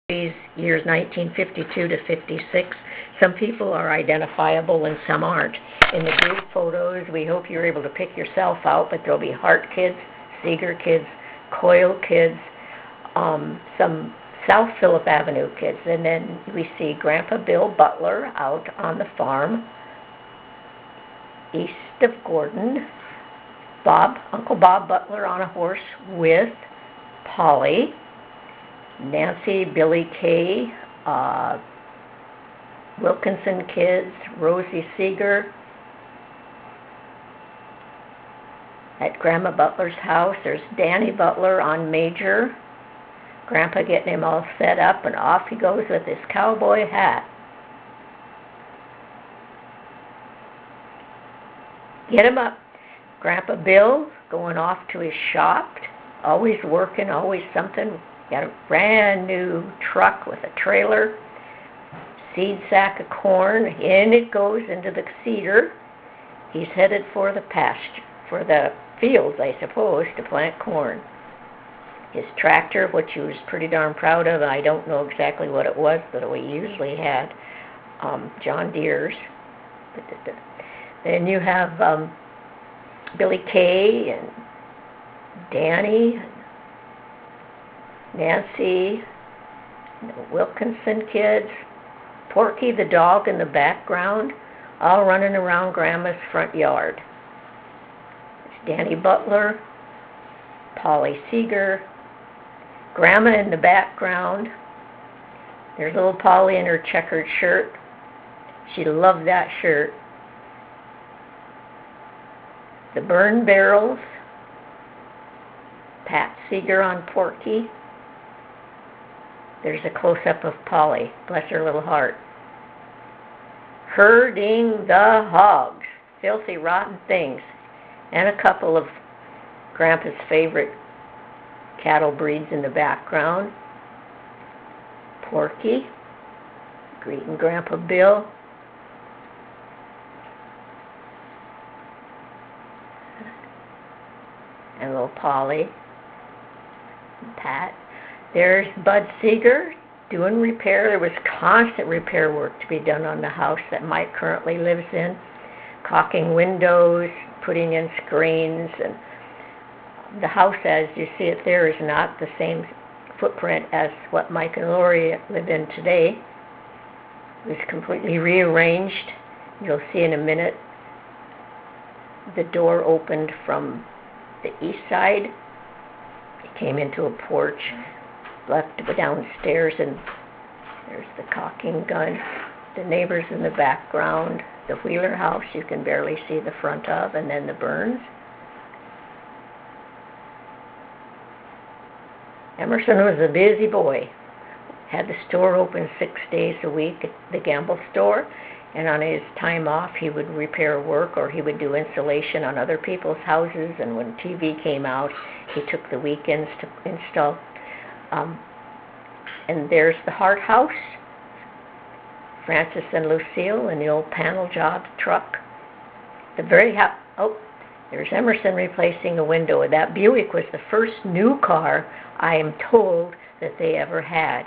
these years 1952 to 56. Some people are identifiable and some aren't. In the group photos, we hope you're able to pick yourself out, but there'll be Hart kids, Seager kids, Coyle kids, some South Philip Avenue kids, and then we see Grandpa Bill Butler out on the farm east of Gordon, Uncle Bob Butler on a horse with Polly, Nancy, Billy Kay, Wilkinson kids, Rosie Seager. At Grandma Butler's house, there's Danny Butler on Major. Grandpa getting him all set up, and off he goes with his cowboy hat. Get him up. Grandpa Bill going off to his shop, always working, always something. Got a brand new truck with a trailer, seed sack of corn. In it goes into the cedar. He's headed for the pasture, for the fields, I suppose, to plant corn. His tractor, which he was pretty darn proud of, I don't know exactly what it was, but we usually had John Deere's. Then you have Billy Kay and Danny, Nancy, the Wilkinson kids, Porky the dog in the background, all running around Grandma's front yard. It's Danny Butler, Polly Seager, Grandma in the background. There's little Polly in her checkered shirt. She loved that shirt. The burn barrels, Pat Seager on Porky. There's a close-up of Polly, bless her little heart. Herding the hogs, filthy, rotten things, and a couple of Grandpa's favorite cattle breeds in the background. Porky, greeting Grandpa Bill. And little Polly, and Pat. There's Bud Seager doing repair. There was constant repair work to be done on the house that Mike currently lives in. Caulking windows, putting in screens, and the house as you see it there is not the same footprint as what Mike and Lori live in today. It was completely rearranged. You'll see in a minute the door opened from the east side. It came into a porch, left to go downstairs, and there's the caulking gun. The neighbors in the background, the Wheeler house you can barely see the front of, and then the Burns. Emerson was a busy boy. Had the store open 6 days a week at the Gamble store, and on his time off he would repair work or he would do insulation on other people's houses, and when TV came out he took the weekends to install. And there's the Hart house, Francis and Lucille in the old panel job truck. The very there's Emerson replacing a window. That Buick was the first new car I am told that they ever had.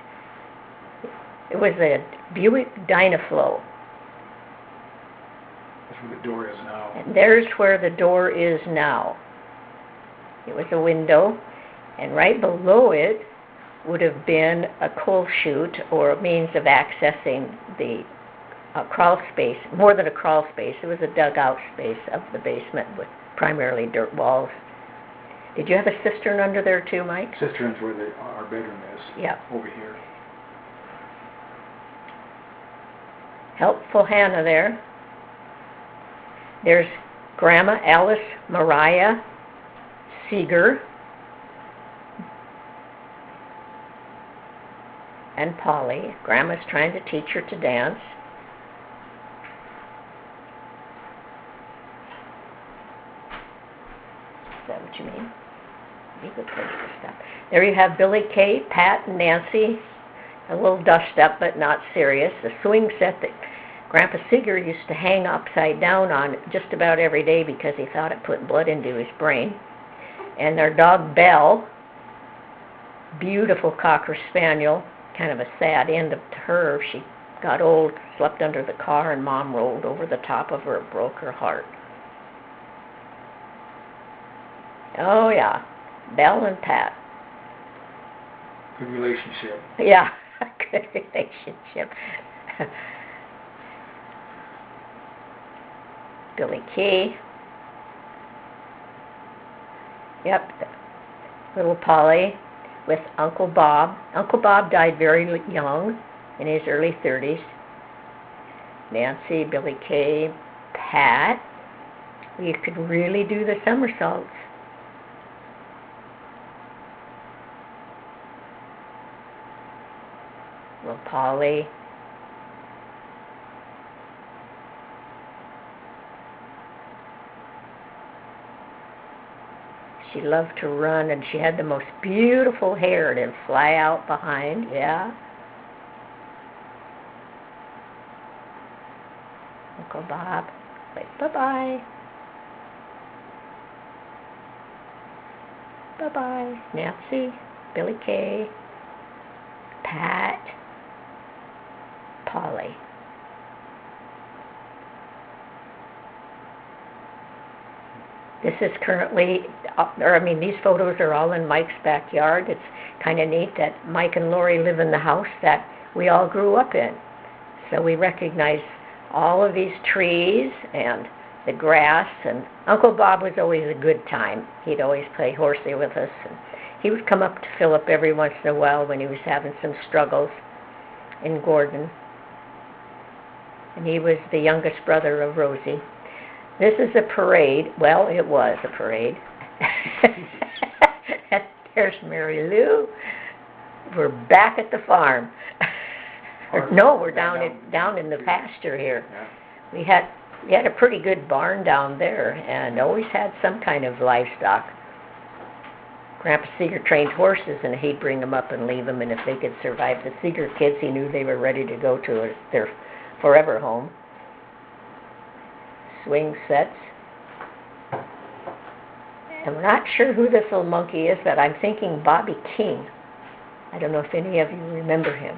It was a Buick Dynaflow. That's where the door is now. And there's where the door is now. It was a window, and right below it would have been a coal chute or a means of accessing the crawl space. More than a crawl space, it was a dugout space of the basement with primarily dirt walls. Did you have a cistern under there too, Mike? Cistern's where our bedroom is. Yeah. Over here. Helpful Hannah there. There's Grandma Alice Mariah Seager and Polly. Grandma's trying to teach her to dance. Is that what you mean? Be a good place to stop. There you have Billy Kay, Pat, and Nancy. A little dust up, but not serious. The swing set that Grandpa Seager used to hang upside down on just about every day because he thought it put blood into his brain. And their dog Belle, beautiful Cocker Spaniel, kind of a sad end to her. She got old, slept under the car, and Mom rolled over the top of her. It broke her heart. Oh, yeah. Belle and Pat. Good relationship. Yeah, good relationship. Billy Key. Yep. Little Polly with Uncle Bob. Uncle Bob died very young, in his early 30s. Nancy, Billy Kay, Pat. You could really do the somersaults. Little Polly. She loved to run, and she had the most beautiful hair. It'd fly out behind, yeah. Uncle Bob. Wait, bye-bye. Bye-bye. Nancy, Billy Kay, Pat, Polly. This is currently, these photos are all in Mike's backyard. It's kind of neat that Mike and Lori live in the house that we all grew up in. So we recognize all of these trees and the grass, and Uncle Bob was always a good time. He'd always play horsey with us, and he would come up to Philip every once in a while when he was having some struggles in Gordon. And he was the youngest brother of Rosie. This is a parade. Well, it was a parade. There's Mary Lou. We're back at the farm. No, we're down in the pasture here. Yeah. We had a pretty good barn down there, and always had some kind of livestock. Grandpa Seager trained horses, and he'd bring them up and leave them, and if they could survive the Seager kids, he knew they were ready to go to their forever home. Swing sets. And we're not sure who this little monkey is, but I'm thinking Bobby King. I don't know if any of you remember him.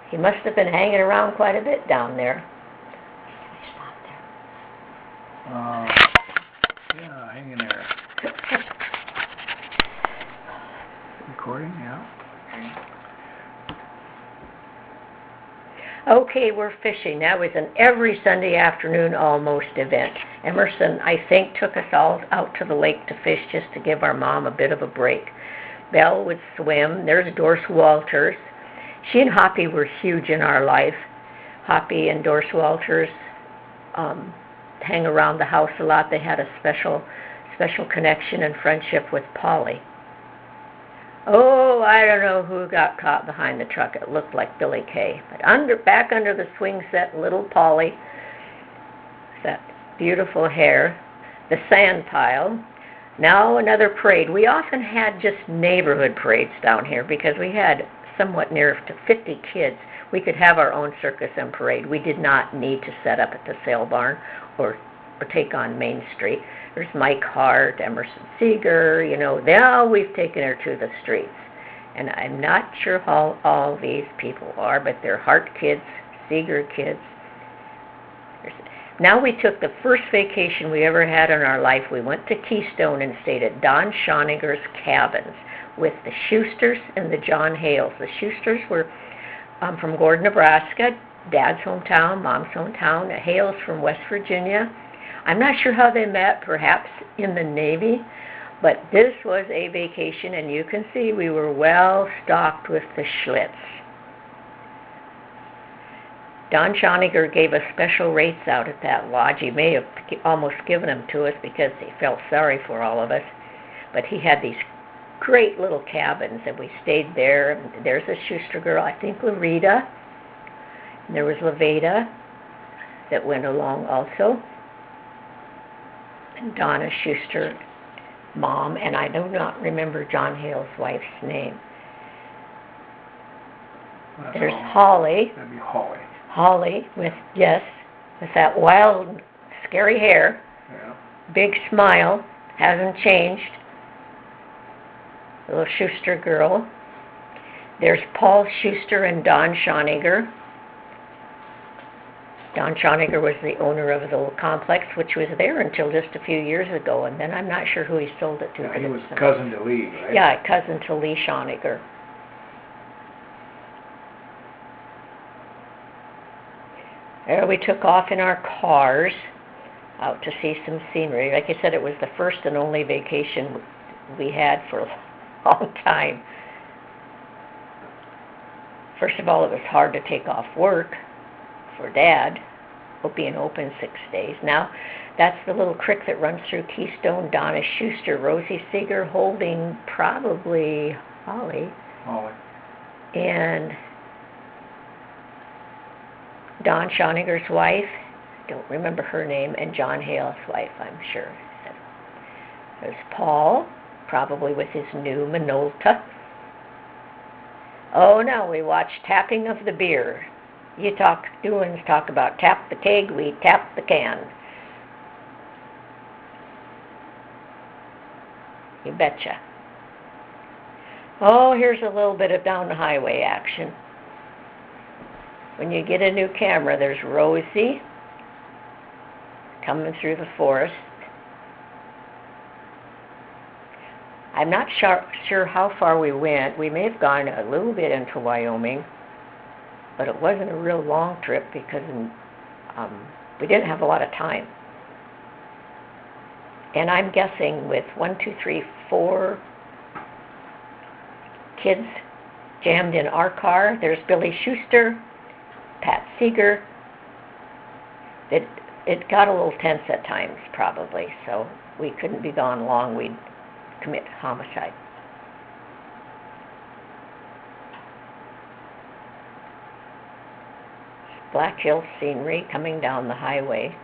He must have been hanging around quite a bit down there. Yeah, hang in there. Recording, yeah. Okay, we're fishing. That was an every Sunday afternoon almost event. Emerson, I think, took us all out to the lake to fish just to give our mom a bit of a break. Belle would swim. There's Doris Walters. She and Hoppy were huge in our life. Hoppy and Doris Walters hang around the house a lot. They had a special connection and friendship with Polly. Oh, I don't know who got caught behind the truck. It looked like Billy Kay. But back under the swing set, little Polly, that beautiful hair, the sand pile. Now another parade. We often had just neighborhood parades down here because we had somewhat near to 50 kids. We could have our own circus and parade. We did not need to set up at the sale barn or take on Main Street. There's Mike Hart, Emerson Seager, now we've taken her to the streets. And I'm not sure how all these people are, but they're Hart kids, Seager kids. Now we took the first vacation we ever had in our life. We went to Keystone and stayed at Don Schoniger's cabins with the Shusters and the John Hales. The Shusters were from Gordon, Nebraska, Dad's hometown, Mom's hometown. The Hales from West Virginia. I'm not sure how they met, perhaps in the Navy, but this was a vacation, and you can see we were well stocked with the Schlitz. Don Schoniger gave us special rates out at that lodge. He may have almost given them to us because he felt sorry for all of us, but he had these great little cabins, and we stayed there. There's a Shuster girl, I think Larita, and there was Levada that went along also. And Donna Shuster, Mom, and I do not remember John Hale's wife's name. That's There's all. Holly. That'd be Holly. Holly with that wild, scary hair, Yeah. big smile, hasn't changed. Little Shuster girl. There's Paul Shuster and Don Schoniger. Don Schoniger was the owner of the little complex, which was there until just a few years ago, and then I'm not sure who he sold it to. Yeah, but he it was some- cousin to Lee, right? Yeah, cousin to Lee Schoniger. There we took off in our cars out to see some scenery. Like I said, it was the first and only vacation we had for a long time. First of all, it was hard to take off work for Dad, being open 6 days. Now, that's the little creek that runs through Keystone. Donna Shuster, Rosie Seager holding probably Holly, and Don Schoniger's wife, don't remember her name, and John Hale's wife, I'm sure. There's Paul, probably with his new Minolta. Oh, no, we watched tapping of the beer. Doings talk about tap the keg, we tap the can. You betcha. Oh, here's a little bit of down the highway action. When you get a new camera, there's Rosie coming through the forest. I'm not sure how far we went. We may have gone a little bit into Wyoming, but it wasn't a real long trip because we didn't have a lot of time. And I'm guessing with 4 kids jammed in our car. There's Billy Shuster, Pat Seager. It got a little tense at times, probably, so we couldn't be gone long. We'd commit homicide. Black Hills scenery coming down the highway.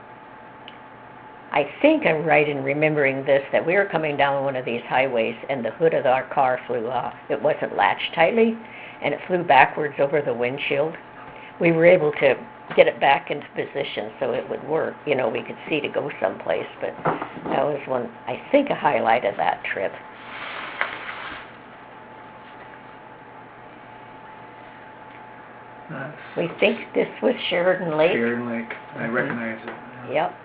I think I'm right in remembering this, that we were coming down one of these highways and the hood of our car flew off. It wasn't latched tightly, and it flew backwards over the windshield. We were able to get it back into position so it would work. You know, we could see to go someplace, but that was I think, a highlight of that trip. We think this was Sheridan Lake. Sheridan Lake. I recognize it. Yep.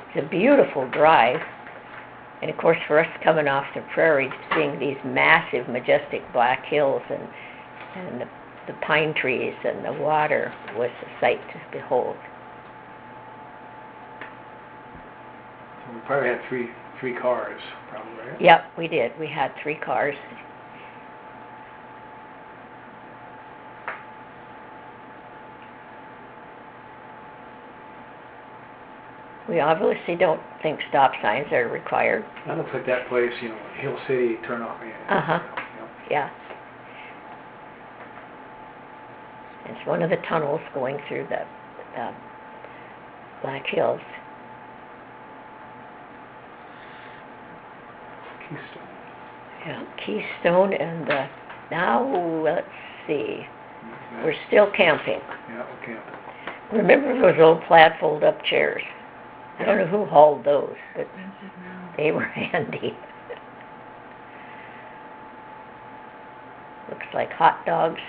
It's a beautiful drive. And of course, for us coming off the prairie, seeing these massive, majestic black hills and the pine trees and the water was a sight to behold. So we probably had three cars, probably, right? Yep, we did. We had 3 cars. We obviously don't think stop signs are required. That looks like that place, Hill City, turn off. Uh-huh. Yep. Yeah. It's one of the tunnels going through the Black Hills. Keystone. Yeah, Keystone and now, let's see, we're still camping. Yeah, we're camping. Remember those old plaid fold-up chairs? I don't know who hauled those, but they were handy. Looks like hot dogs.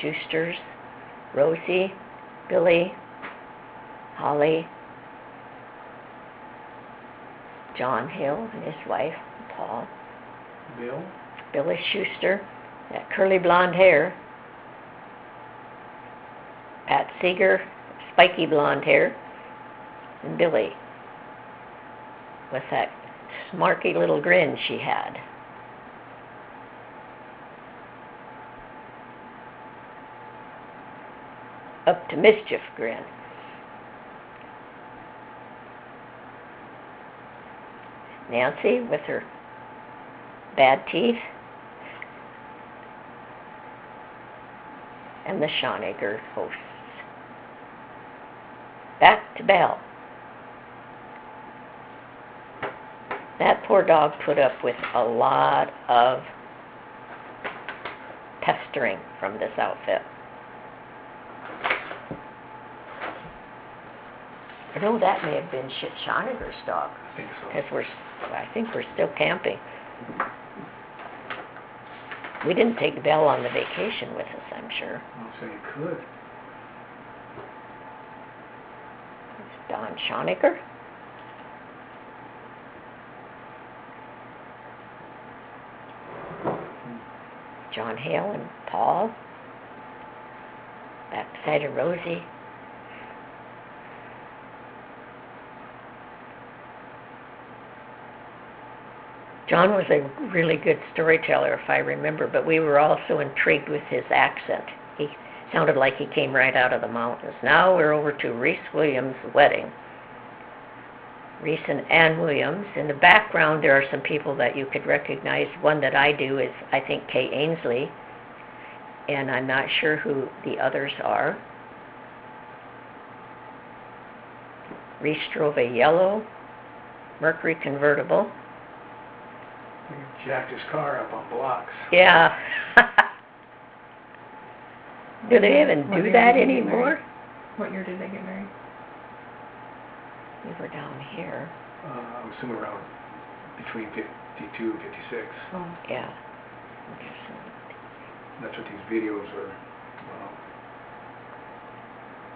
Schuster's, Rosie, Billy, Holly, John Hale and his wife, Paul. Billy Shuster, that curly blonde hair. Pat Seager, spiky blonde hair. And Billy, with that smarky little grin she had. Up to mischief grin. Nancy with her bad teeth. And the Schoniger hosts. Back to Belle. That poor dog put up with a lot of pestering from this outfit. I know that may have been Schoniger's dog, I think so. because I think we're still camping. We didn't take Belle on the vacation with us, I'm sure. I'll say you could. It's Don Schoniger. John Hale and Paul. Backside of Rosie. John was a really good storyteller, if I remember, but we were also intrigued with his accent. He sounded like he came right out of the mountains. Now we're over to Reese Williams' wedding. Reese and Ann Williams. In the background, there are some people that you could recognize. One that I do is, I think, Kay Ainsley, and I'm not sure who the others are. Reese drove a yellow Mercury convertible. He jacked his car up on blocks. Yeah. Do they even What do year that did they get anymore? married? What year did they get married? We were down here. I'm assuming around between 52 and 56. Oh. Yeah. That's what these videos are.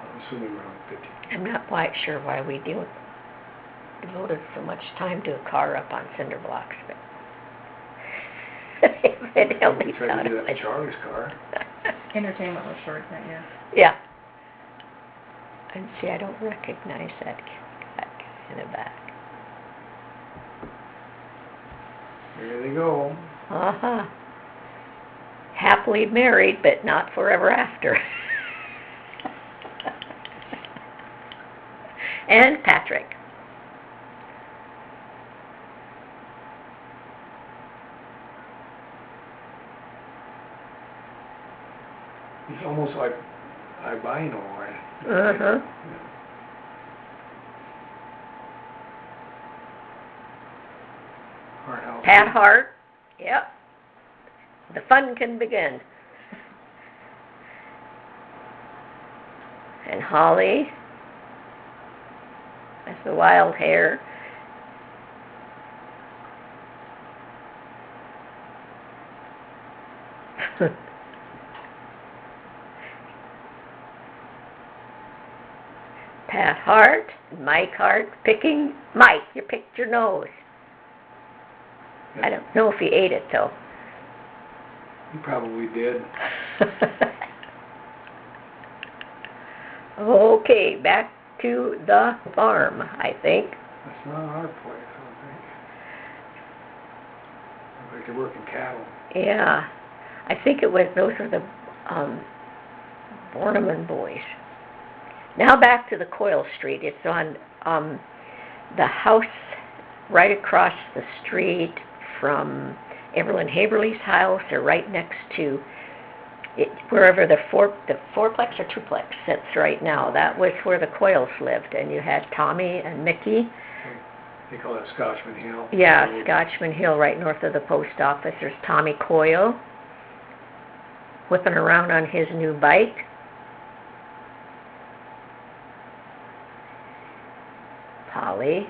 I'm assuming around 50. I'm not quite sure why we devoted so much time to a car up on cinder blocks, but it helped me We tried out to do of that it. with Charlie's car. Entertainment was short that year. Yeah. And see, I don't recognize that guy in the back. There they go. Uh-huh. Happily married, but not forever after. And Patrick. He's almost like albino, right? Uh-huh. Hard out. Pat Hart. Yep. The fun can begin. And Holly. That's the wild hair. Pat Hart, Mike Hart, picking Mike. You picked your nose. I don't know if he ate it though. He probably did. Okay, back to the farm, I think. That's not our place, I don't think. Looks like they're working cattle. Yeah, I think those were the Borneman boys. Now back to the Coyle Street. It's on the house right across the street from Evelyn Haverly's house, or right next to it, wherever the fourplex or twoplex sits right now. That was where the Coyles lived, and you had Tommy and Mickey. They call that Scotchman Hill. Yeah, Scotchman Hill, right north of the post office. There's Tommy Coyle whipping around on his new bike. Polly,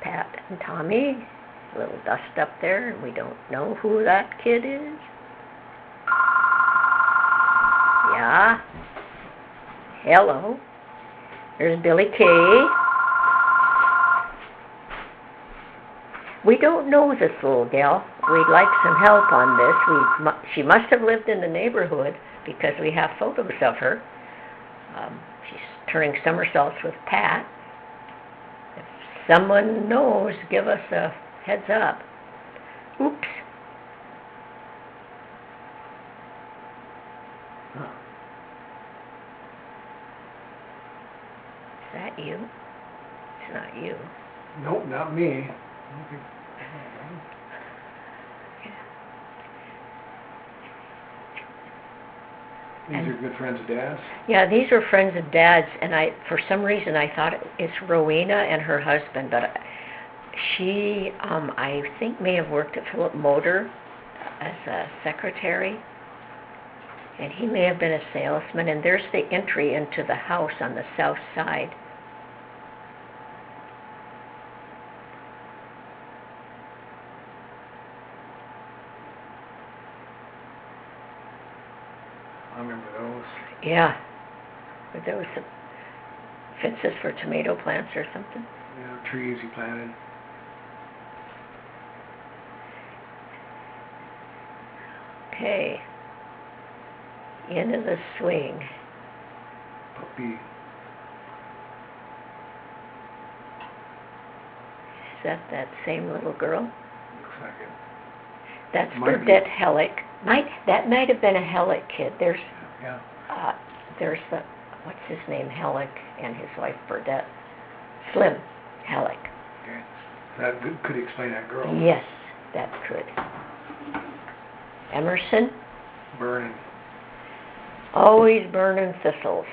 Pat, and Tommy. A little dust up there, and we don't know who that kid is. Yeah. Hello. There's Billy Kay. We don't know this little gal. We'd like some help on this. She must have lived in the neighborhood because we have photos of her. She's turning somersaults with Pat. If someone knows, give us a heads up. Oops. Huh. Is that you? It's not you. Nope, not me. These are good friends of Dad's. Yeah, these were friends of Dad's, and for some reason I thought it's Rowena and her husband, but She, I think may have worked at Philip Motor as a secretary. And he may have been a salesman, and there's the entry into the house on the south side. I remember those. Yeah. Were those some fences for tomato plants or something? Yeah, trees he planted. Okay. Into the swing. Puppy. Is that same little girl? Looks like it. That's Might be. Burdette Hellick. That might have been a Hellick kid. There's Yeah. the, what's his name, Hellick, and his wife Burdette. Slim Hellick. Okay. That could explain that girl. Yes, that could. Emerson, Burning. always burning thistles.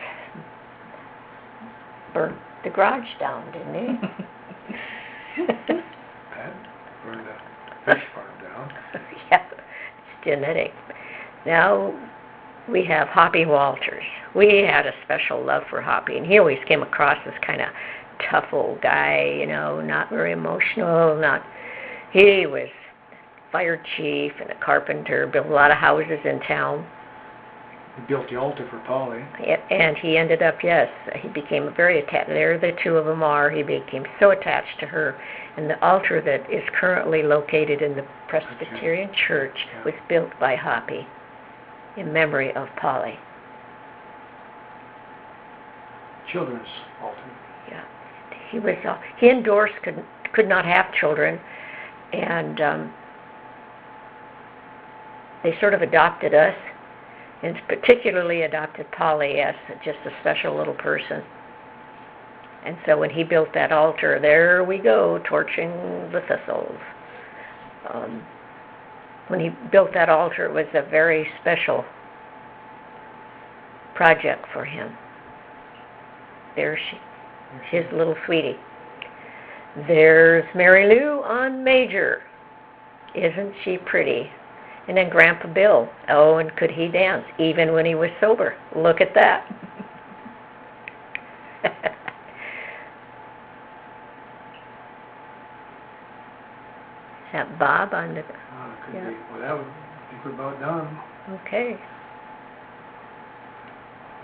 Burnt the garage down, didn't he? Pat burned the fish farm down. Yeah, it's genetic. Now we have Hoppy Walters. We had a special love for Hoppy, and he always came across as kind of tough old guy, you know, not very emotional, he was fire chief and a carpenter, built a lot of houses in town. He built the altar for Polly. And he ended up, yes, he became very attached. There the two of them are. He became so attached to her. And the altar that is currently located in the Presbyterian Church was built by Hoppy in memory of Polly. Children's altar. Yeah. He endorsed could not have children, and they sort of adopted us, and particularly adopted Polly as just a special little person. And so when he built that altar, there we go, torching the thistles. When he built that altar, it was a very special project for him. There his little sweetie. There's Mary Lou on Major. Isn't she pretty? And then Grandpa Bill. Oh, and could he dance, even when he was sober? Look at that. Is that Bob on the... Could be. Well, I think we're about done. Okay.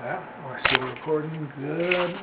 Yeah, we're still recording. Good.